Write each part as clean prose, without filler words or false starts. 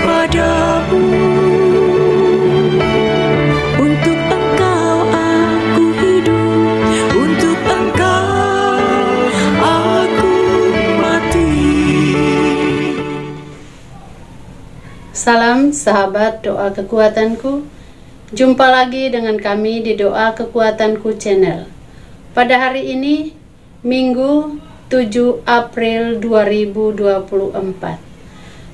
padamu. Untuk Engkau aku hidup, untuk Engkau aku mati. Salam sahabat doa kekuatanku. Jumpa lagi dengan kami di Doa Kekuatanku Channel. Pada hari ini, Minggu 7 April 2024.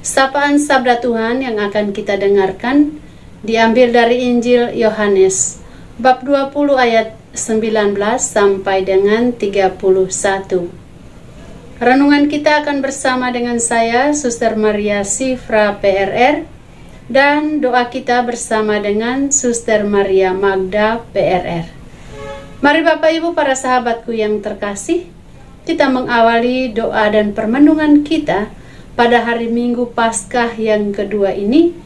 Sapaan Sabda Tuhan yang akan kita dengarkan diambil dari Injil Yohanes bab 20 ayat 19 sampai dengan 31. Renungan kita akan bersama dengan saya, Suster Maria Sifra PRR, dan doa kita bersama dengan Suster Maria Magda PRR. Mari Bapak Ibu para sahabatku yang terkasih, kita mengawali doa dan permenungan kita pada hari Minggu Paskah yang kedua ini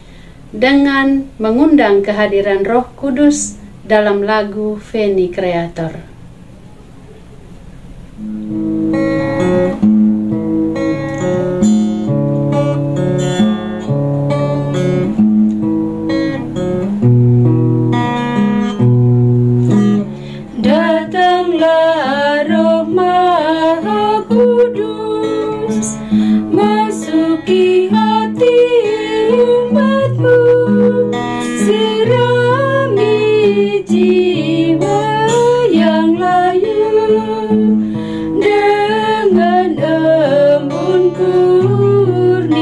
dengan mengundang kehadiran Roh Kudus dalam lagu Veni Creator. Datanglah Roh Maha Kudus, masuki hati umatmu, sirami jiwa yang layu dengan embun kurniamu.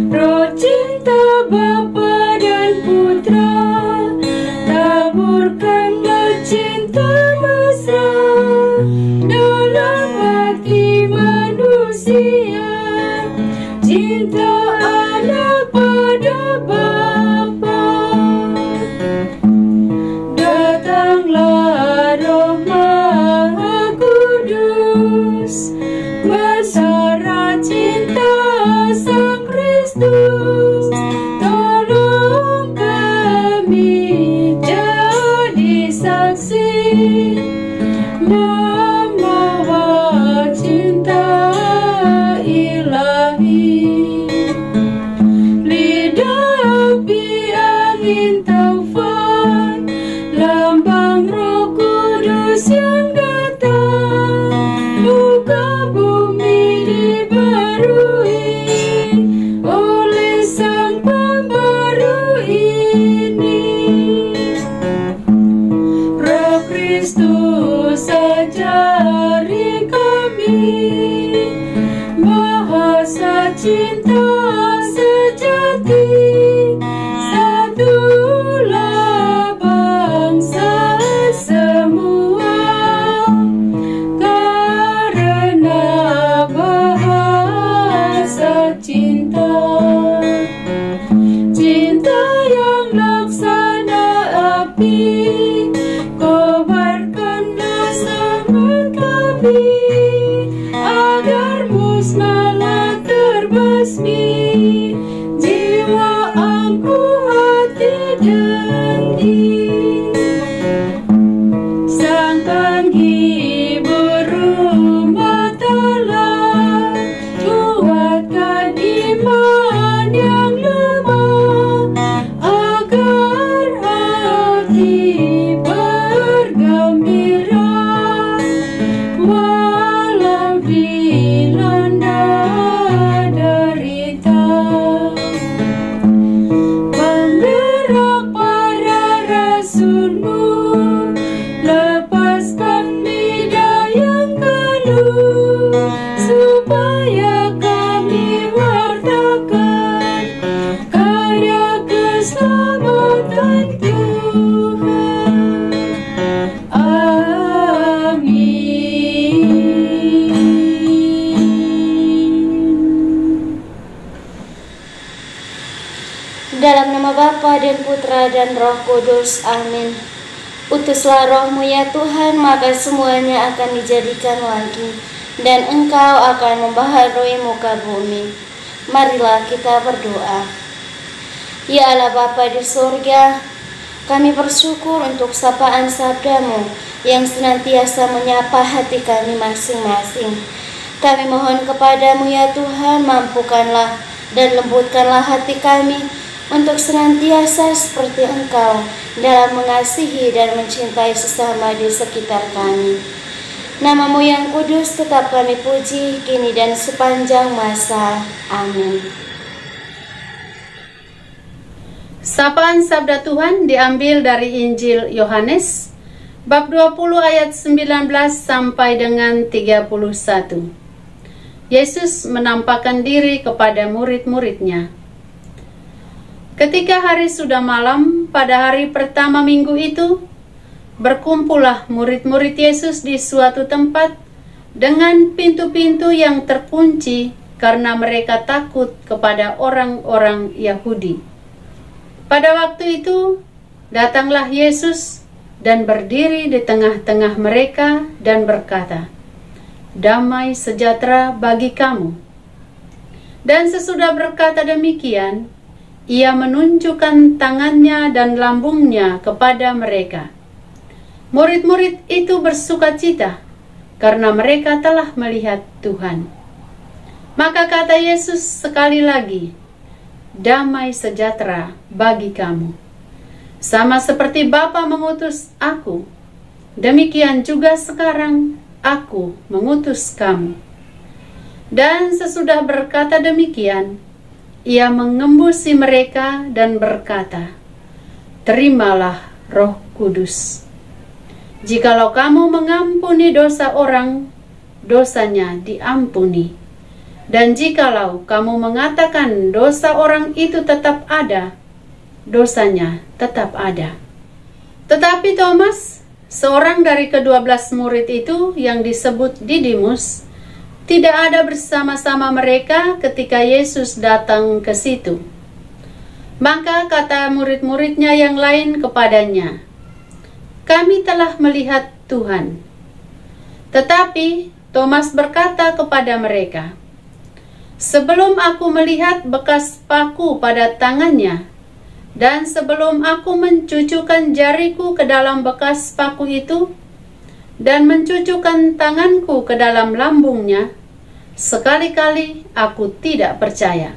Roh cinta Bapa dan Putra, taburkanlah cinta mesra dalam hati manusia, cinta anak pada Bapa. Datanglah Roh Maha Kudus, mesra cinta Sang Kristus, tolong kami jadi saksi membawa cinta ilahi. Lidah api angin taufan, lambang Roh Kudus yang datang, muka bumi dibarui oleh Sang Pembaru ini. Roh Kristus ajari kami bahasa cinta sejati, satulah bangsa semua karena bahasa cinta. Cinta yang laksana api, kobarkanlah semangat kami agar musnahlah terbasmi jiwa angku hati dengki. Sang penghibur umat Allah, kuatkan iman yang lemah agar hati bergembira walau dilanda derita. Penggerak para rasulmu, lepaskan lidah yang keluh supaya kami wartakan karya keselamatan Tuhan. Amin. Dalam nama Bapa dan Putra dan Roh Kudus. Amin. Utuslah Roh-Mu ya Tuhan, maka semuanya akan dijadikan lagi, dan Engkau akan membaharui muka bumi. Marilah kita berdoa. Ya Allah Bapa di surga, kami bersyukur untuk sapaan sabda-Mu yang senantiasa menyapa hati kami masing-masing. Kami mohon kepadamu ya Tuhan, mampukanlah dan lembutkanlah hati kami untuk senantiasa seperti Engkau dalam mengasihi dan mencintai sesama di sekitar kami. Nama-Mu yang kudus tetap kami puji, kini dan sepanjang masa. Amin. Sapaan Sabda Tuhan diambil dari Injil Yohanes, bab 20 ayat 19 sampai dengan 31. Yesus menampakkan diri kepada murid-muridnya. Ketika hari sudah malam, pada hari pertama minggu itu, berkumpullah murid-murid Yesus di suatu tempat dengan pintu-pintu yang terkunci karena mereka takut kepada orang-orang Yahudi. Pada waktu itu, datanglah Yesus dan berdiri di tengah-tengah mereka dan berkata, "Damai sejahtera bagi kamu." Dan sesudah berkata demikian, Ia menunjukkan tangannya dan lambungnya kepada mereka. Murid-murid itu bersukacita karena mereka telah melihat Tuhan. Maka kata Yesus sekali lagi, "Damai sejahtera bagi kamu. Sama seperti Bapa mengutus aku, demikian juga sekarang aku mengutus kamu." Dan sesudah berkata demikian, Ia mengembusi mereka dan berkata, "Terimalah Roh Kudus. Jikalau kamu mengampuni dosa orang, dosanya diampuni. Dan jikalau kamu mengatakan dosa orang itu tetap ada, dosanya tetap ada." Tetapi Thomas, seorang dari ke-12 murid itu yang disebut Didimus, tidak ada bersama-sama mereka ketika Yesus datang ke situ. Maka kata murid-muridnya yang lain kepadanya, "Kami telah melihat Tuhan." Tetapi Thomas berkata kepada mereka, "Sebelum aku melihat bekas paku pada tangannya, dan sebelum aku mencucukkan jariku ke dalam bekas paku itu, dan mencucukkan tanganku ke dalam lambungnya, sekali-kali aku tidak percaya."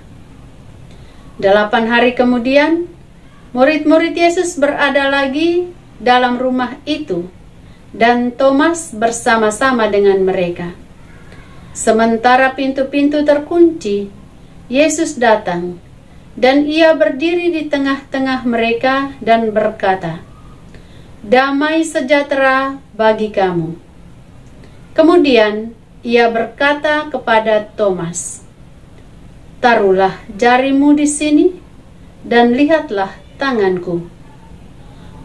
8 hari kemudian, murid-murid Yesus berada lagi dalam rumah itu, dan Thomas bersama-sama dengan mereka. Sementara pintu-pintu terkunci, Yesus datang, dan Ia berdiri di tengah-tengah mereka dan berkata, "Damai sejahtera bagi kamu." Kemudian Ia berkata kepada Thomas, "Taruhlah jarimu di sini, dan lihatlah tanganku.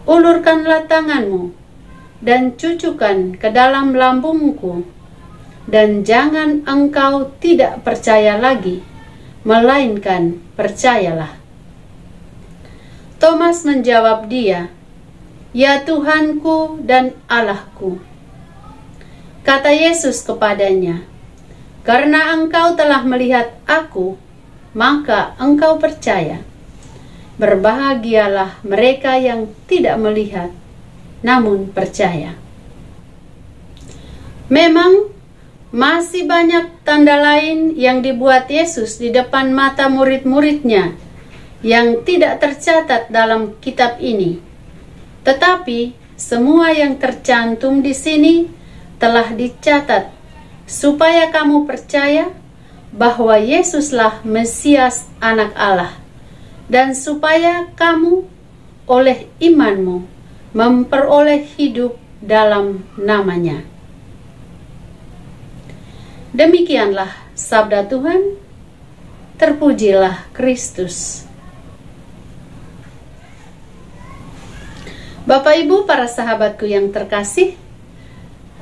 Ulurkanlah tanganmu, dan cucukkan ke dalam lambungku, dan jangan engkau tidak percaya lagi, melainkan percayalah." Thomas menjawab dia, "Ya Tuhanku dan Allahku." Kata Yesus kepadanya, "Karena engkau telah melihat aku, maka engkau percaya. Berbahagialah mereka yang tidak melihat, namun percaya." Memang masih banyak tanda lain yang dibuat Yesus di depan mata murid-muridnya yang tidak tercatat dalam kitab ini. Tetapi semua yang tercantum di sini telah dicatat supaya kamu percaya bahwa Yesuslah Mesias Anak Allah, dan supaya kamu oleh imanmu memperoleh hidup dalam namanya. Demikianlah sabda Tuhan. Terpujilah Kristus. Bapak Ibu, para sahabatku yang terkasih,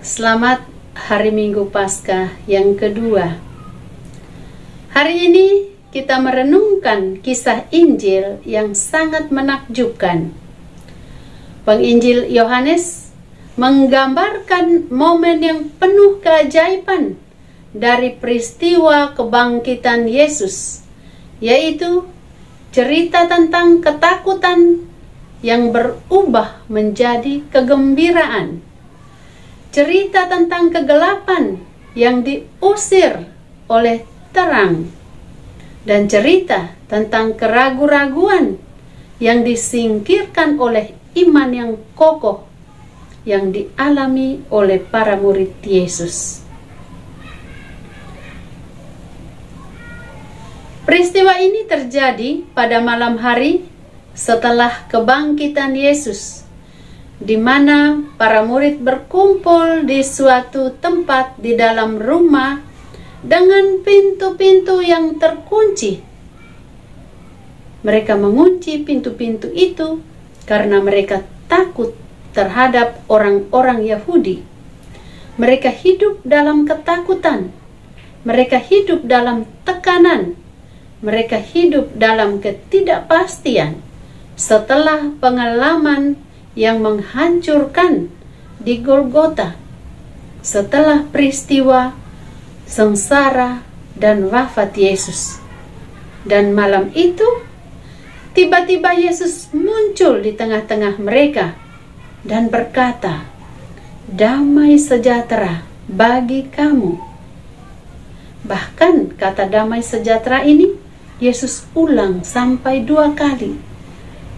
selamat hari Minggu Paskah yang kedua. Hari ini kita merenungkan kisah Injil yang sangat menakjubkan. Penginjil Yohanes menggambarkan momen yang penuh keajaiban dari peristiwa kebangkitan Yesus, yaitu cerita tentang ketakutan yang berubah menjadi kegembiraan, cerita tentang kegelapan yang diusir oleh terang, dan cerita tentang keraguan-raguan yang disingkirkan oleh iman yang kokoh yang dialami oleh para murid Yesus. Peristiwa ini terjadi pada malam hari setelah kebangkitan Yesus, di mana para murid berkumpul di suatu tempat di dalam rumah dengan pintu-pintu yang terkunci. Mereka mengunci pintu-pintu itu karena mereka takut terhadap orang-orang Yahudi. Mereka hidup dalam ketakutan. Mereka hidup dalam tekanan. Mereka hidup dalam ketidakpastian setelah pengalaman yang menghancurkan di Golgota, setelah peristiwa sengsara dan wafat Yesus. Dan malam itu, tiba-tiba Yesus muncul di tengah-tengah mereka dan berkata, "Damai sejahtera bagi kamu." Bahkan kata damai sejahtera ini Yesus ulang sampai 2 kali.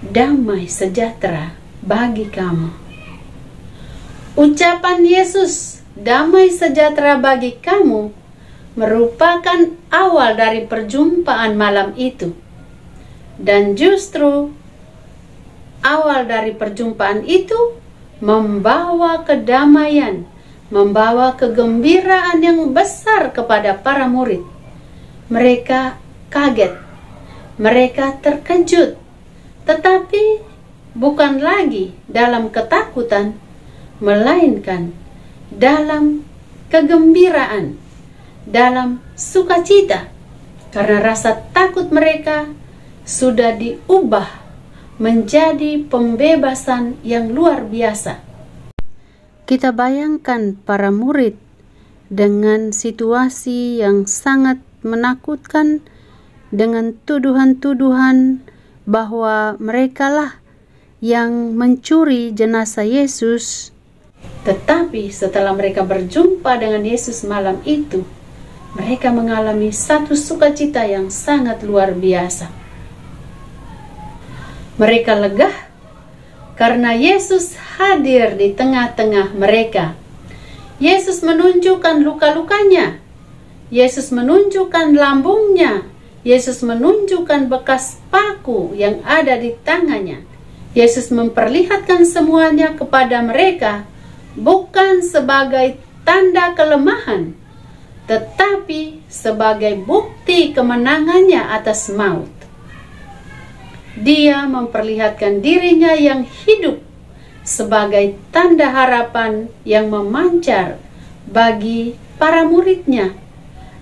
Damai sejahtera bagi kamu. Ucapan Yesus, damai sejahtera bagi kamu, merupakan awal dari perjumpaan malam itu. Dan justru awal dari perjumpaan itu membawa kedamaian, membawa kegembiraan yang besar kepada para murid. Mereka kaget, mereka terkejut, tetapi bukan lagi dalam ketakutan, melainkan dalam kegembiraan, dalam sukacita, karena rasa takut mereka sudah diubah menjadi pembebasan yang luar biasa. Kita bayangkan para murid dengan situasi yang sangat menakutkan, dengan tuduhan-tuduhan bahwa merekalah yang mencuri jenazah Yesus. Tetapi setelah mereka berjumpa dengan Yesus malam itu, mereka mengalami satu sukacita yang sangat luar biasa. Mereka lega karena Yesus hadir di tengah-tengah mereka. Yesus menunjukkan luka-lukanya. Yesus menunjukkan lambungnya. Yesus menunjukkan bekas paku yang ada di tangannya. Yesus memperlihatkan semuanya kepada mereka, bukan sebagai tanda kelemahan, tetapi sebagai bukti kemenangannya atas maut. Dia memperlihatkan dirinya yang hidup sebagai tanda harapan yang memancar bagi para muridnya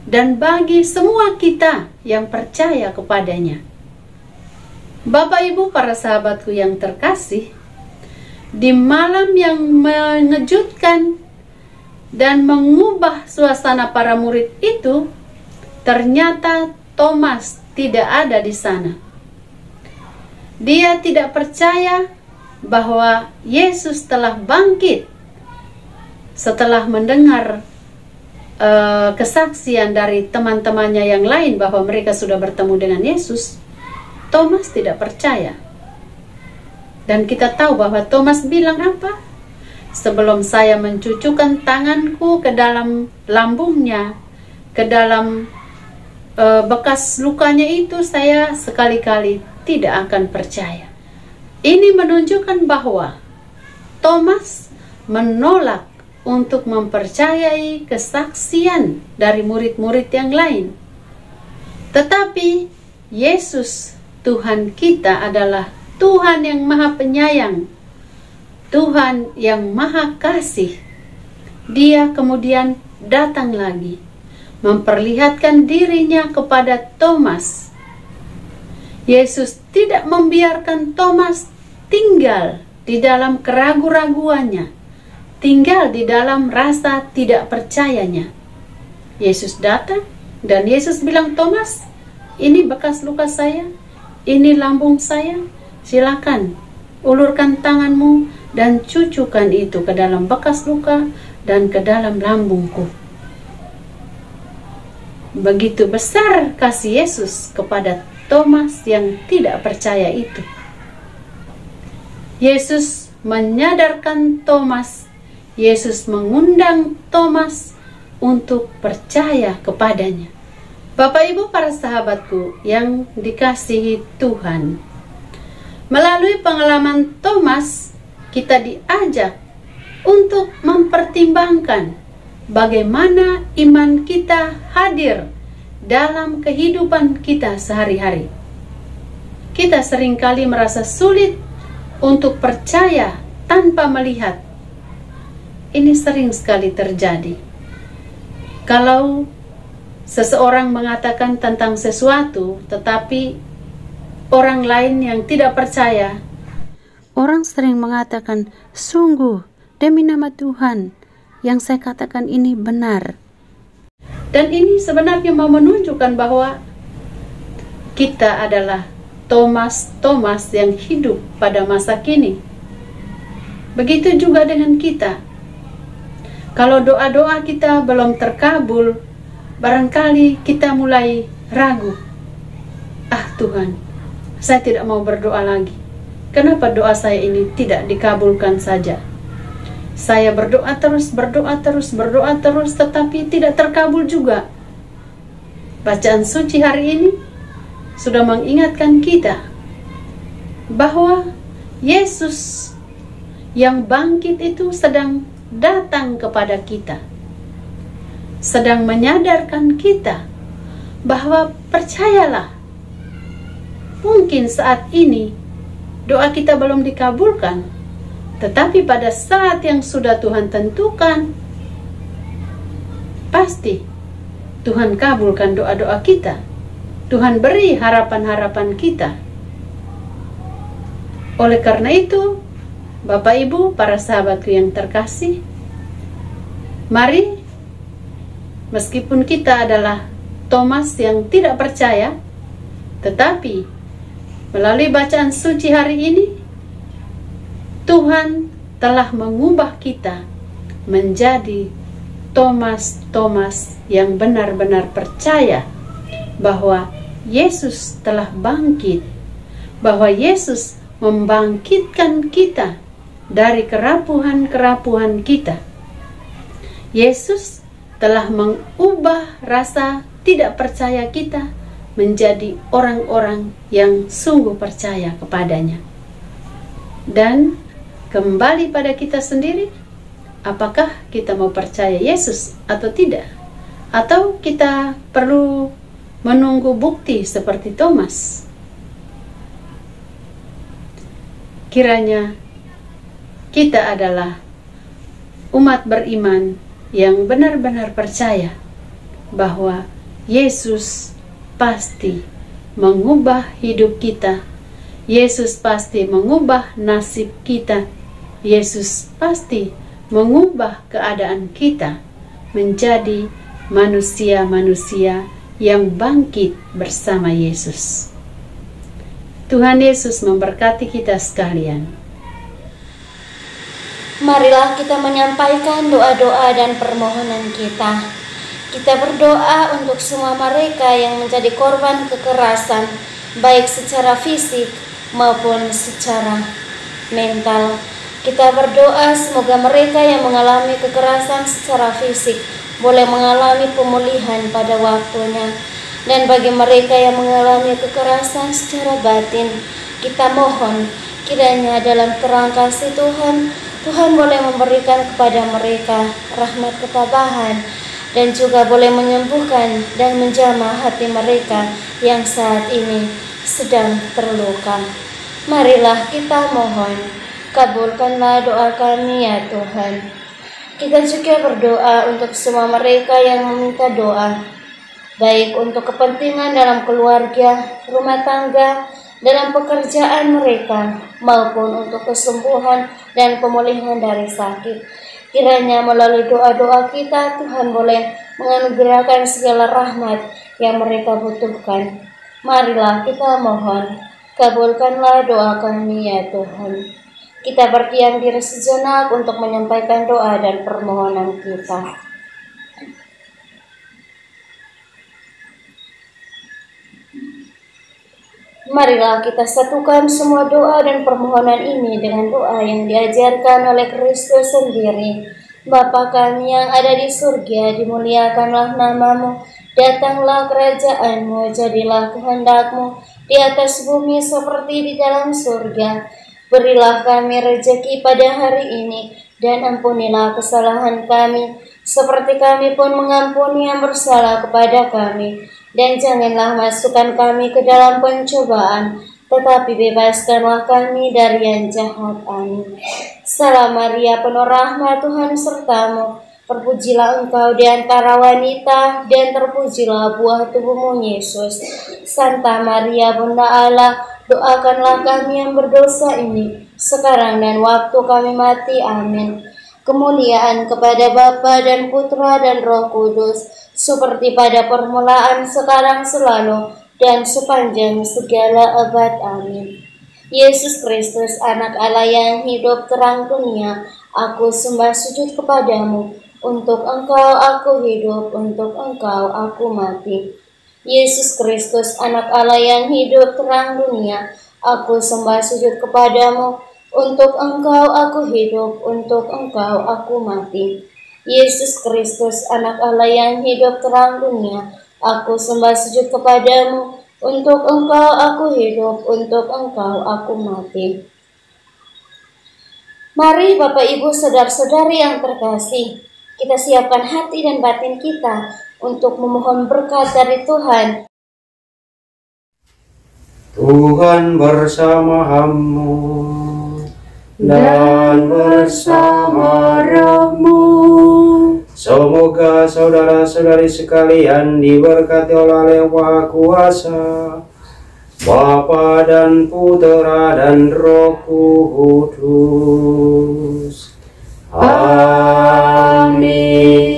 dan bagi semua kita yang percaya kepadanya. Bapak Ibu, para sahabatku yang terkasih, di malam yang mengejutkan dan mengubah suasana para murid itu, ternyata Thomas tidak ada di sana. Dia tidak percaya bahwa Yesus telah bangkit. Setelah mendengar kesaksian dari teman-temannya yang lain bahwa mereka sudah bertemu dengan Yesus, Thomas tidak percaya. Dan kita tahu bahwa Thomas bilang apa? Sebelum saya mencucukkan tanganku ke dalam lambungnya, ke dalam bekas lukanya itu, saya sekali-kali tidak akan percaya. Ini menunjukkan bahwa Thomas menolak untuk mempercayai kesaksian dari murid-murid yang lain. Tetapi Yesus, Tuhan kita, adalah Tuhan yang Maha Penyayang, Tuhan yang Maha Kasih. Dia kemudian datang lagi, memperlihatkan dirinya kepada Thomas. Yesus tidak membiarkan Thomas tinggal di dalam keraguan-raguannya, tinggal di dalam rasa tidak percayanya. Yesus datang dan Yesus bilang, "Thomas, ini bekas luka saya, ini lambung saya, silakan ulurkan tanganmu dan cucukkan itu ke dalam bekas luka dan ke dalam lambungku." Begitu besar kasih Yesus kepada Thomas yang tidak percaya itu. Yesus menyadarkan Thomas, Yesus mengundang Thomas untuk percaya kepadanya. Bapak Ibu para sahabatku yang dikasihi Tuhan, melalui pengalaman Thomas, kita diajak untuk mempertimbangkan bagaimana iman kita hadir dalam kehidupan kita sehari-hari. Kita seringkali merasa sulit untuk percaya tanpa melihat. Ini sering sekali terjadi. Kalau seseorang mengatakan tentang sesuatu, tetapi orang lain yang tidak percaya, orang sering mengatakan, sungguh demi nama Tuhan, yang saya katakan ini benar. Dan ini sebenarnya mau menunjukkan bahwa kita adalah Thomas yang hidup pada masa kini. Begitu juga dengan kita. Kalau doa-doa kita belum terkabul, barangkali kita mulai ragu. Tuhan, saya tidak mau berdoa lagi. Kenapa doa saya ini tidak dikabulkan saja? Saya berdoa terus, tetapi tidak terkabul juga. Bacaan suci hari ini sudah mengingatkan kita bahwa Yesus yang bangkit itu sedang datang kepada kita, sedang menyadarkan kita bahwa percayalah, mungkin saat ini doa kita belum dikabulkan, tetapi pada saat yang sudah Tuhan tentukan, pasti Tuhan kabulkan doa-doa kita. Tuhan beri harapan-harapan kita. Oleh karena itu, Bapak Ibu, para sahabatku yang terkasih, mari, meskipun kita adalah Thomas yang tidak percaya, tetapi melalui bacaan suci hari ini, Tuhan telah mengubah kita menjadi Thomas yang benar-benar percaya bahwa Yesus telah bangkit, bahwa Yesus membangkitkan kita dari kerapuhan-kerapuhan kita. Yesus telah mengubah rasa tidak percaya kita menjadi orang-orang yang sungguh percaya kepadanya. Dan kembali pada kita sendiri, apakah kita mau percaya Yesus atau tidak? Atau kita perlu menunggu bukti seperti Thomas? Kiranya kita adalah umat beriman yang benar-benar percaya bahwa Yesus pasti mengubah hidup kita. Yesus pasti mengubah nasib kita. Yesus pasti mengubah keadaan kita menjadi manusia-manusia yang bangkit bersama Yesus. Tuhan Yesus memberkati kita sekalian. Marilah kita menyampaikan doa-doa dan permohonan kita. Kita berdoa untuk semua mereka yang menjadi korban kekerasan, baik secara fisik maupun secara mental. Kita berdoa semoga mereka yang mengalami kekerasan secara fisik boleh mengalami pemulihan pada waktunya. Dan bagi mereka yang mengalami kekerasan secara batin, kita mohon kiranya dalam terang kasih Tuhan, Tuhan boleh memberikan kepada mereka rahmat ketabahan dan juga boleh menyembuhkan dan menjamah hati mereka yang saat ini sedang terluka. Marilah kita mohon, kabulkanlah doa kami ya Tuhan. Kita juga berdoa untuk semua mereka yang meminta doa, baik untuk kepentingan dalam keluarga, rumah tangga, dalam pekerjaan mereka, maupun untuk kesembuhan dan pemulihan dari sakit. Kiranya melalui doa-doa kita, Tuhan boleh menganugerahkan segala rahmat yang mereka butuhkan. Marilah kita mohon, kabulkanlah doa kami ya Tuhan. Kita berdiam diri sejenak untuk menyampaikan doa dan permohonan kita. Marilah kita satukan semua doa dan permohonan ini dengan doa yang diajarkan oleh Kristus sendiri. Bapa kami yang ada di surga, dimuliakanlah namamu, datanglah kerajaanmu, jadilah kehendakmu di atas bumi seperti di dalam surga. Berilah kami rejeki pada hari ini, dan ampunilah kesalahan kami, seperti kami pun mengampuni yang bersalah kepada kami. Dan janganlah masukkan kami ke dalam pencobaan, tetapi bebaskanlah kami dari yang jahat. Amin. Salam Maria, penuh rahmat, Tuhan sertamu. Terpujilah engkau di antara wanita, dan terpujilah buah tubuhmu, Yesus. Santa Maria, Bunda Allah, doakanlah kami yang berdosa ini, sekarang dan waktu kami mati. Amin. Kemuliaan kepada Bapa dan Putra dan Roh Kudus, seperti pada permulaan, sekarang, selalu, dan sepanjang segala abad. Amin. Yesus Kristus, anak Allah yang hidup terang dunia, aku sembah sujud kepadamu. Untuk engkau aku hidup, untuk engkau aku mati. Yesus Kristus, anak Allah yang hidup terang dunia, aku sembah sujud kepadamu. Untuk engkau aku hidup, untuk engkau aku mati. Yesus Kristus, anak Allah yang hidup terang dunia, aku sembah sujud kepadamu. Untuk engkau aku hidup, untuk engkau aku mati. Mari Bapak Ibu saudara-saudari yang terkasih, kita siapkan hati dan batin kita untuk memohon berkat dari Tuhan. Tuhan bersama-mu dan bersama rohmu. Semoga saudara-saudari sekalian diberkati oleh Maha Kuasa, Bapa dan Putra dan Roh Kudus. Amin.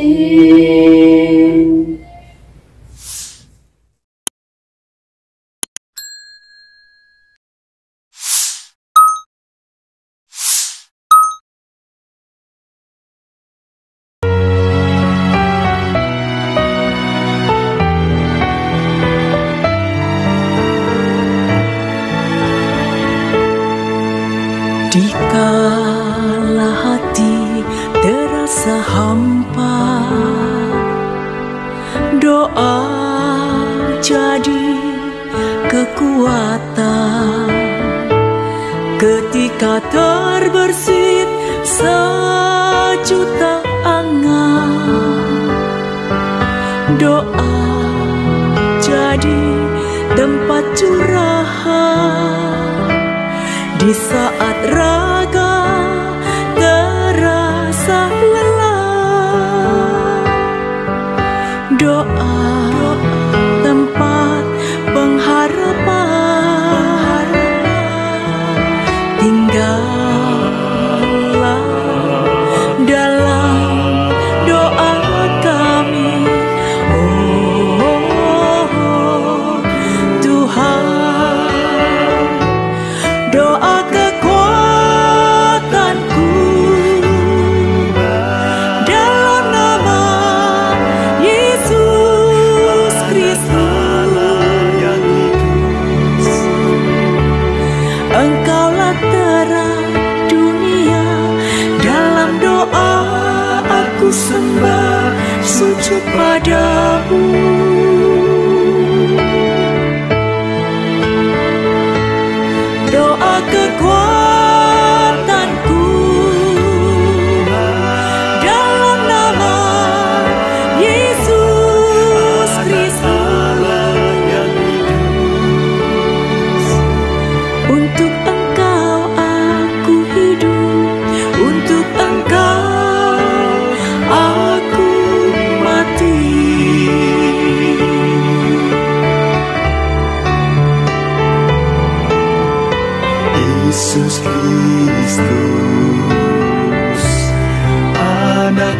Dikala hati terasa hampa, doa jadi kekuatan. Ketika terbersit sejuta angan, doa jadi tempat curahan. Di saat raga terasa lelah, doa tempat pengharapan. Tinggallah dalam doa kami, oh Tuhan. Doa kekuatanku dalam nama Yesus Kristus. Engkaulah terang dunia, dalam doa aku sembah sujud padamu. Doa kekuatanku dalam nama Yesus Kristus. Untuk engkau aku hidup, untuk engkau aku mati. Yesus Kristus, anak